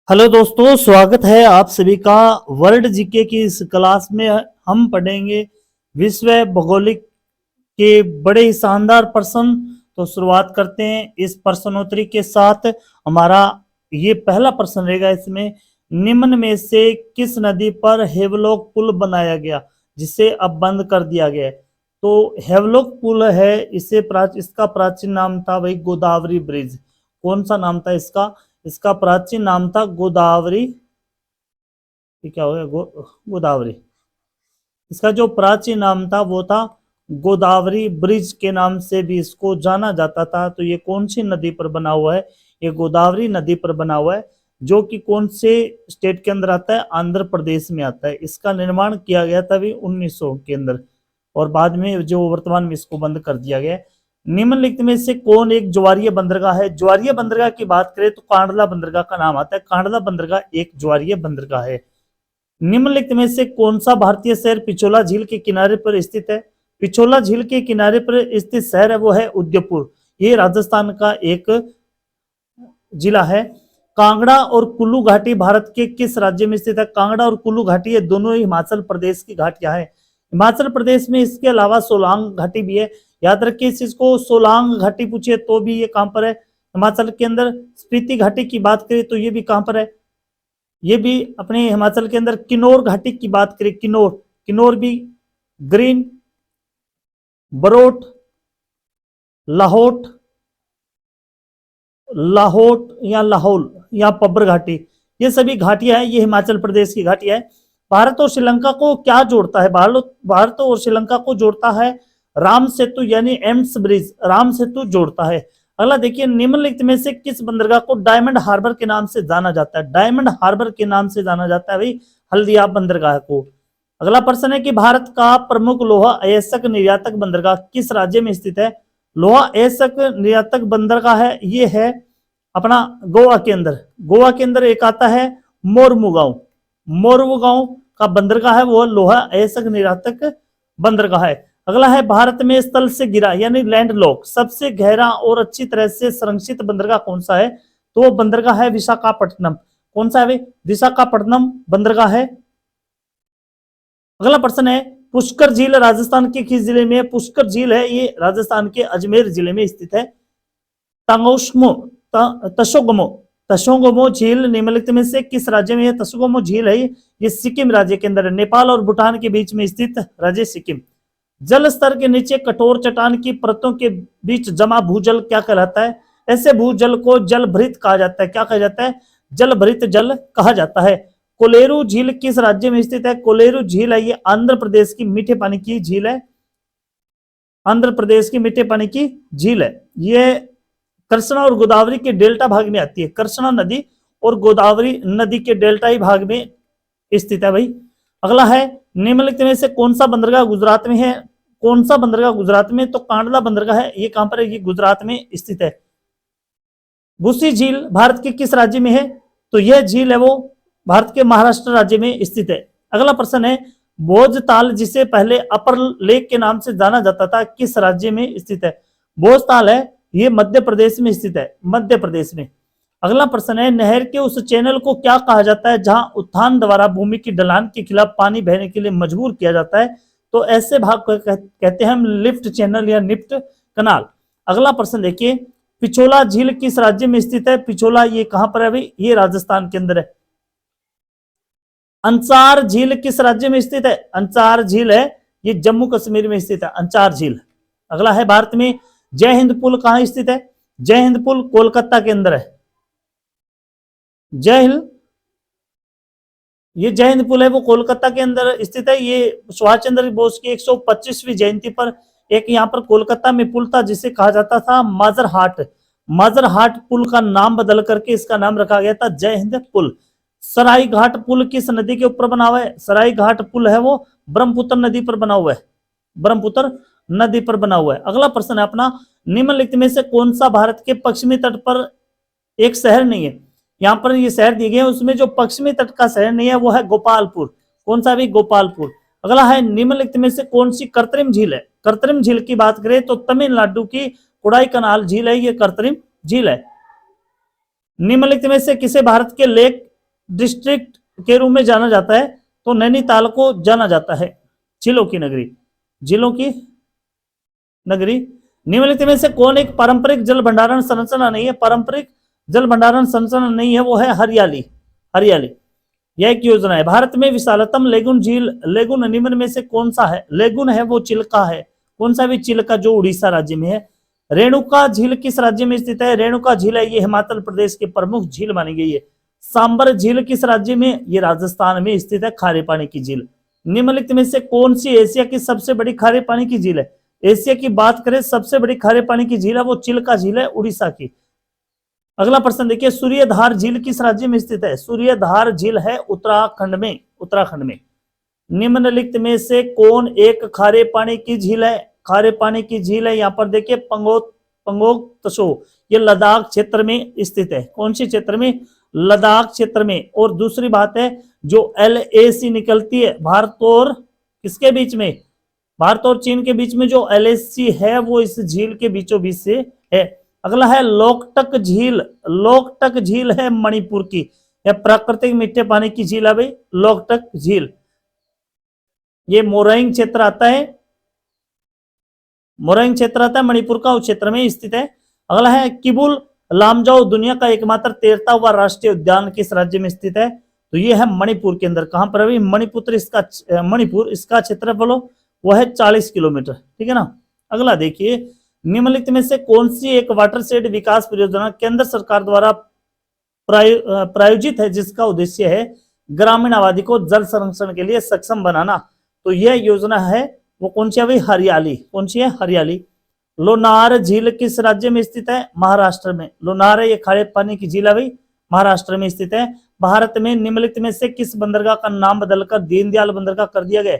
Hello दोस्तों, स्वागत है आप सभी का वर्ल्ड जीके की इस क्लास में। हम पढ़ेंगे विश्व भौगोलिक के बड़े ही शानदार प्रश्न। तो शुरुआत करते हैं इस प्रश्नोत्तरी के साथ। हमारा ये पहला प्रश्न रहेगा। इसमें निम्न में से किस नदी पर हेवलॉक पुल बनाया गया जिसे अब बंद कर दिया गया है? तो हेवलॉक पुल है, इसका प्राचीन नाम था भाई गोदावरी ब्रिज। कौन सा नाम था इसका? इसका प्राचीन नाम था गोदावरी। ये क्या हो गया? गोदावरी। इसका जो प्राचीन नाम था वो था गोदावरी ब्रिज के नाम से भी इसको जाना जाता था। तो ये कौन सी नदी पर बना हुआ है? ये गोदावरी नदी पर बना हुआ है, जो कि कौन से स्टेट के अंदर आता है? आंध्र प्रदेश में आता है। इसका निर्माण किया गया था भी 1900 के अंदर, और बाद में जो वर्तमान में इसको बंद कर दिया गया है। निम्नलिखित में से कौन एक ज्वारीय बंदरगाह है? ज्वारीय बंदरगाह की बात करें तो कांडला बंदरगाह का नाम आता है। कांडला बंदरगाह एक ज्वारीय बंदरगाह है। निम्नलिखित में से कौन सा भारतीय शहर पिछोला झील के किनारे पर स्थित है? पिछोला झील के किनारे पर स्थित शहर है वो है उदयपुर। ये राजस्थान का एक जिला है। कांगड़ा और कुल्लू घाटी भारत के किस राज्य में स्थित है? कांगड़ा और कुल्लू घाटी ये दोनों ही हिमाचल प्रदेश की घाटियां हैं। हिमाचल प्रदेश में इसके अलावा सोलांग घाटी भी है। याद रखिए इस चीज को, सोलांग घाटी पूछिए तो भी ये कहां पर है? हिमाचल के अंदर। स्पीति घाटी की बात करें तो ये भी कहां पर है? ये भी अपने हिमाचल के अंदर। किन्नौर घाटी की बात करें, किन्नौर, किन्नौर भी ग्रीन, बरोट, लाहौट, लाहौट या लाहौल या पब्बर घाटी, ये सभी घाटियां हैं। ये हिमाचल प्रदेश की घाटियां है। भारत और श्रीलंका को क्या जोड़ता है? भारत और श्रीलंका को जोड़ता है राम सेतु, यानी एम्स ब्रिज राम सेतु जोड़ता है। अगला देखिए, निम्नलिखित में से किस बंदरगाह को डायमंड हार्बर के नाम से जाना जाता है? डायमंड हार्बर के नाम से जाना जाता है भाई हल्दिया बंदरगाह को। अगला प्रश्न है कि भारत का प्रमुख लोहा अयस्क निर्यातक बंदरगाह किस राज्य में स्थित है? लोहा अयस्क निर्यातक बंदरगाह है, ये है अपना गोवा के अंदर। गोवा के अंदर एक आता है मोरमुगांव। मोरमुगांव का बंदरगाह है वो लोहा अयस्क निर्यातक बंदरगाह है। अगला है, भारत में स्थल से गिरा यानी लैंड लॉक सबसे गहरा और अच्छी तरह से संरक्षित बंदरगाह कौन सा है? तो वो बंदरगाह है विशाखापट्टनम। कौन सा है भाई? विशाखापट्टनम बंदरगाह है। अगला प्रश्न है, पुष्कर झील राजस्थान के किस जिले में है? पुष्कर झील है ये राजस्थान के अजमेर जिले में स्थित है। तंगोस्मो तशोगमो तशोगमो झील निम्नलिखित में से किस राज्य में है? तशोगमो झील है ये सिक्किम राज्य के अंदर है। नेपाल और भूटान के बीच में स्थित राज्य सिक्किम। जल स्तर के नीचे कठोर चट्टान की परतों के बीच जमा भूजल क्या कहलाता है? ऐसे भूजल को जल भृत कहा जाता है। क्या कहा जाता है? जल भृत जल कहा जाता है। कोलेरू झील किस राज्य में स्थित है? कोलेरू झील है ये आंध्र प्रदेश की मीठे पानी की झील है। आंध्र प्रदेश की मीठे पानी की झील है ये। कृष्णा और गोदावरी के डेल्टा भाग में आती है। कृष्णा नदी और गोदावरी नदी के डेल्टा ही भाग में स्थित है भाई। अगला है, निम्नलिखित में से कौन सा बंदरगाह गुजरात में है? कौन सा बंदरगाह गुजरात में? तो कांडला बंदरगाह है, ये कहां पर है? ये गुजरात में स्थित है। बुसी झील भारत के किस राज्य में है? तो यह झील है वो भारत के महाराष्ट्र राज्य में स्थित है। अगला प्रश्न है, भोजताल जिसे पहले अपर लेक के नाम से जाना जाता था किस राज्य में स्थित है? भोजताल है ये मध्य प्रदेश में स्थित है, मध्य प्रदेश में। अगला प्रश्न है, नहर के उस चैनल को क्या कहा जाता है जहां उत्थान द्वारा भूमि की ढलान के खिलाफ पानी बहने के लिए मजबूर किया जाता है? तो ऐसे भाग को कहते हैं हम लिफ्ट चैनल या निफ्ट कनाल। अगला प्रश्न देखिए, पिछोला झील किस राज्य में स्थित है? पिछोला ये कहां पर है भाई? ये राजस्थान के अंदर है। अंचार झील किस राज्य में स्थित है? अंचार झील है ये जम्मू कश्मीर में स्थित है, अंचार झील। अगला है, भारत में जय हिंद पुल कहां स्थित है? जय हिंद पुल कोलकाता के अंदर है। जय हिंद, ये जय हिंद पुल है वो कोलकाता के अंदर स्थित है। ये सुभाष चंद्र बोस की 125वीं जयंती पर एक यहाँ पर कोलकाता में पुल था जिसे कहा जाता था माजर हाट। माजर हाट पुल का नाम बदल करके इसका नाम रखा गया था जय हिंद पुल। सराय घाट पुल किस नदी के ऊपर बना हुआ है? सराय घाट पुल है वो ब्रह्मपुत्र नदी पर बना हुआ है, ब्रह्मपुत्र नदी पर बना हुआ है। अगला प्रश्न है अपना, निम्नलिखित में से कौन सा भारत के पश्चिमी तट पर एक शहर नहीं है? यहाँ पर ये शहर दिए गए, उसमें जो पश्चिमी तट का शहर नहीं है वो है गोपालपुर। कौन सा भी? गोपालपुर। अगला है, निम्नलिखित में से कौन सी कृत्रिम झील है? कृत्रिम झील की बात करें तो तमिलनाडु की कोडाईकनाल झील है ये कृत्रिम झील है। निम्नलिखित में से किसे भारत के लेक डिस्ट्रिक्ट के रूप में जाना जाता है, तो नैनीताल को जाना जाता है झीलों की नगरी, झीलों की नगरी। निम्नलिखित में से कौन एक पारंपरिक जल भंडारण संरचना नहीं है? पारंपरिक जल भंडारण संरचना नहीं है, वो है हरियाली। हरियाली यह एक योजना है। भारत में विशालतम लेगुन झील, लेगुन निम्न में से कौन सा है? लेगुन है वो चिल्का है। कौन सा भी? चिल्का, जो उड़ीसा राज्य में है। रेणुका झील किस राज्य में स्थित है? रेणुका झील है ये हिमाचल प्रदेश की प्रमुख झील मानी गई है। सांबर झील किस राज्य में? ये राजस्थान में स्थित है, खारे पानी की झील। निम्नलिखित में से कौन सी एशिया की सबसे बड़ी खारे पानी की झील है? एशिया की बात करें सबसे बड़ी खारे पानी की झील है वो चिल्का झील है, उड़ीसा की। अगला प्रश्न देखिए, सूर्यधार झील किस राज्य में स्थित है? सूर्यधार झील है उत्तराखंड में, उत्तराखंड में। निम्नलिखित में से कौन एक खारे पानी की झील है? खारे पानी की झील है यहाँ पर देखिए पंगोक तसो, ये लद्दाख क्षेत्र में स्थित है। कौन सी क्षेत्र में? लद्दाख क्षेत्र में। और दूसरी बात है, जो LAC निकलती है भारत और किसके बीच में? भारत और चीन के बीच में जो LAC है वो इस झील के बीचों बीच से है। अगला है लोकटक झील। लोकटक झील है मणिपुर की, यह प्राकृतिक मीठे पानी की झील है भाई, लोकटक झील। ये मोरंग क्षेत्र आता है, मोरंग क्षेत्र आता है मणिपुर का, उस क्षेत्र में स्थित है। अगला है किबुल लामजाओ दुनिया का एकमात्र तैरता हुआ राष्ट्रीय उद्यान किस राज्य में स्थित है? तो ये है मणिपुर के अंदर। कहां पर अभी? मणिपुर। इसका मणिपुर, इसका क्षेत्रफल वो है 40 किलोमीटर, ठीक है ना। अगला देखिए, निम्नलिखित में से कौन सी एक वाटरशेड विकास परियोजना केंद्र सरकार द्वारा प्रायोजित है जिसका उद्देश्य है ग्रामीण आबादी को जल संरक्षण के लिए सक्षम बनाना? तो यह योजना है वो कौन सी है भाई? हरियाली। कौन सी है? हरियाली। लोनार झील किस राज्य में स्थित है? महाराष्ट्र में। लोनार है ये खारे पानी की झील है भाई, महाराष्ट्र में स्थित है। भारत में निम्नलिखित में से किस बंदरगाह का नाम बदलकर दीनदयाल बंदरगाह कर दिया गया?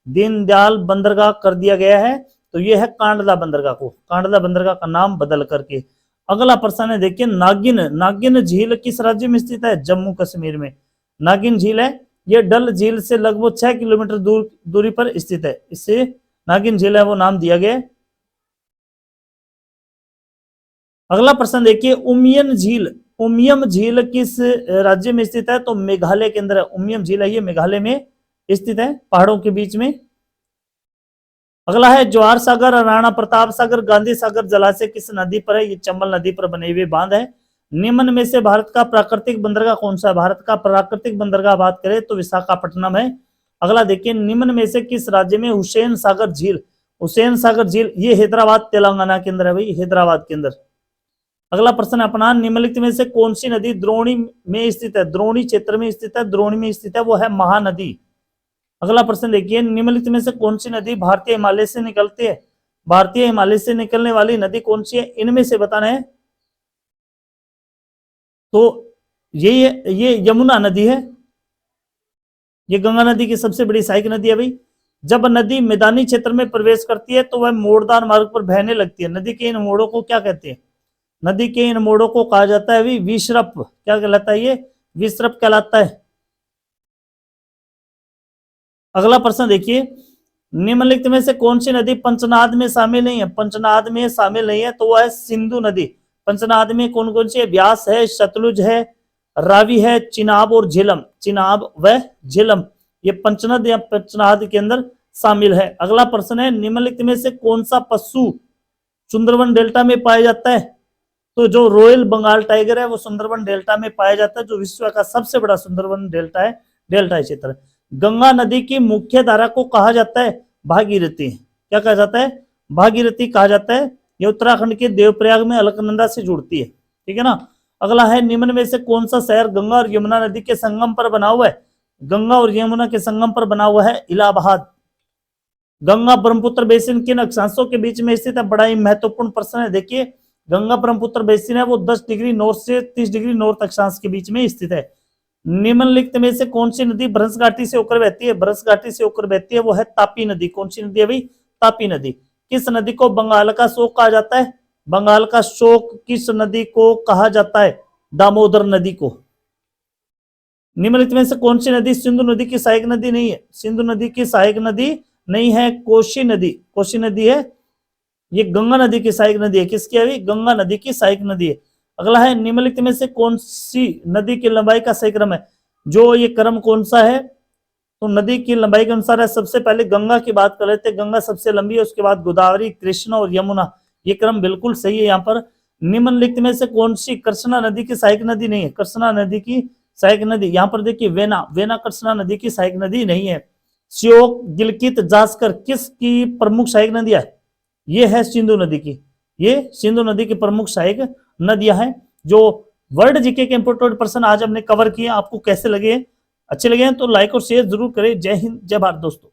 दीनदयाल बंदरगाह कर दिया गया है, तो यह है कांडला बंदरगाह को, कांडला बंदरगाह का नाम बदल करके। अगला प्रश्न है देखिए, नागिन, नागिन झील किस राज्य में स्थित है? जम्मू कश्मीर में नागिन झील है, यह डल झील से लगभग 6 किलोमीटर दूरी पर स्थित है, इससे नागिन झील है वो नाम दिया गया। अगला प्रश्न देखिए, उमियम झील, उमियम झील किस राज्य में स्थित है? तो मेघालय के अंदर है, उमियम झील है ये मेघालय में स्थित है, पहाड़ों के बीच में। अगला है जवाहर सागर, राणा प्रताप सागर, गांधी सागर जलाशय किस नदी पर है? ये चंबल नदी पर बने हुए बांध है। निम्न में से भारत का प्राकृतिक बंदरगाह कौन सा है? भारत का प्राकृतिक बंदरगाह बात करें तो विशाखापट्टनम है। अगला देखिए, निम्न में से किस राज्य में हुसैन सागर झील? हुसैन सागर झील ये हैदराबाद तेलंगाना के अंदर है भाई, हैदराबाद के अंदर। अगला प्रश्न अपना, निम्नलिखित में से कौन सी नदी द्रोणी में स्थित है? द्रोणी क्षेत्र में स्थित है, द्रोणी में स्थित है वो है महानदी। अगला प्रश्न देखिए, निम्नलिखित में से कौन सी नदी भारतीय हिमालय से निकलती है? भारतीय हिमालय से निकलने वाली नदी कौन सी है? इनमें से बताना है। तो ये यमुना नदी है, ये गंगा नदी की सबसे बड़ी सहायक नदी है भाई। जब नदी मैदानी क्षेत्र में प्रवेश करती है तो वह मोड़दार मार्ग पर बहने लगती है। नदी के इन मोड़ों को क्या कहते हैं? नदी के इन मोड़ों को कहा जाता है भाई विसर्प। क्या कहलाता है? ये विसर्प कहलाता है। अगला प्रश्न देखिए, निम्नलिखित में से कौन सी नदी पंचनाद में शामिल नहीं है? पंचनाद में शामिल नहीं है तो वह है सिंधु नदी। पंचनाद में कौन कौन सी है? व्यास है, सतलुज है, रावी है, चिनाब और झेलम। चिनाब व झेलम ये पंचनद या पंचनाद के अंदर शामिल है। अगला प्रश्न है, निम्नलिखित में से कौन सा पशु सुंदरवन डेल्टा में पाया जाता है? तो जो रॉयल बंगाल टाइगर है वो सुंदरवन डेल्टा में पाया जाता है, जो विश्व का सबसे बड़ा सुंदरवन डेल्टा है, डेल्टा क्षेत्र। गंगा नदी की मुख्य धारा को कहा जाता है भागीरथी। क्या कहा जाता है? भागीरथी कहा जाता है। ये उत्तराखंड के देवप्रयाग में अलकनंदा से जुड़ती है, ठीक है ना। अगला है, निम्न में से कौन सा शहर गंगा और यमुना नदी के संगम पर बना हुआ है? गंगा और यमुना के संगम पर बना हुआ है इलाहाबाद। गंगा ब्रह्मपुत्र बेसिन किन अक्षांशों के बीच में स्थित है? बड़ा ही महत्वपूर्ण प्रश्न है। देखिए, गंगा ब्रह्मपुत्र बेसिन है वो 10 डिग्री नॉर्थ से 30 डिग्री नॉर्थ अक्षांश के बीच में स्थित है। निम्नलिखित में से कौन सी नदी भ्रंश घाटी से होकर बहती है? भ्रंश घाटी से होकर बहती है वो है तापी नदी। कौन सी नदी है भाई? तापी नदी। किस नदी को बंगाल का शोक कहा जाता है? बंगाल का शोक किस नदी को कहा जाता है? दामोदर नदी को। निम्नलिखित में से कौन सी नदी सिंधु नदी की सहायक नदी नहीं है? सिंधु नदी की सहायक नदी नहीं है, कोशी नदी। कोशी नदी है ये गंगा नदी की सहायक नदी है। किसकी है? गंगा नदी की सहायक नदी है। अगला है, निम्नलिखित में से कौन सी नदी की लंबाई का सही क्रम है? जो ये क्रम कौन सा है? तो नदी की लंबाई के अनुसार है, सबसे पहले गंगा की बात कर रहे थे, गंगा सबसे लंबी है, उसके बाद गोदावरी, कृष्णा और यमुना। ये क्रम बिल्कुल सही है। यहाँ पर निम्नलिखित में से कौन सी कृष्णा नदी की सहायक नदी नहीं है? कृष्णा नदी की सहायक नदी, यहाँ पर देखिए वेना, वेना कृष्णा नदी की सहायक नदी नहीं है। श्योक, गिलकित, जास्कर किसकी प्रमुख सहायक नदियां है? ये है सिंधु नदी की, ये सिंधु नदी की प्रमुख सहायक नदियां हैं। जो वर्ल्ड जीके के इंपोर्टेंट पर्सन आज हमने कवर किए, आपको कैसे लगे? अच्छे लगे हैं तो लाइक और शेयर जरूर करें। जय हिंद, जय भारत दोस्तों।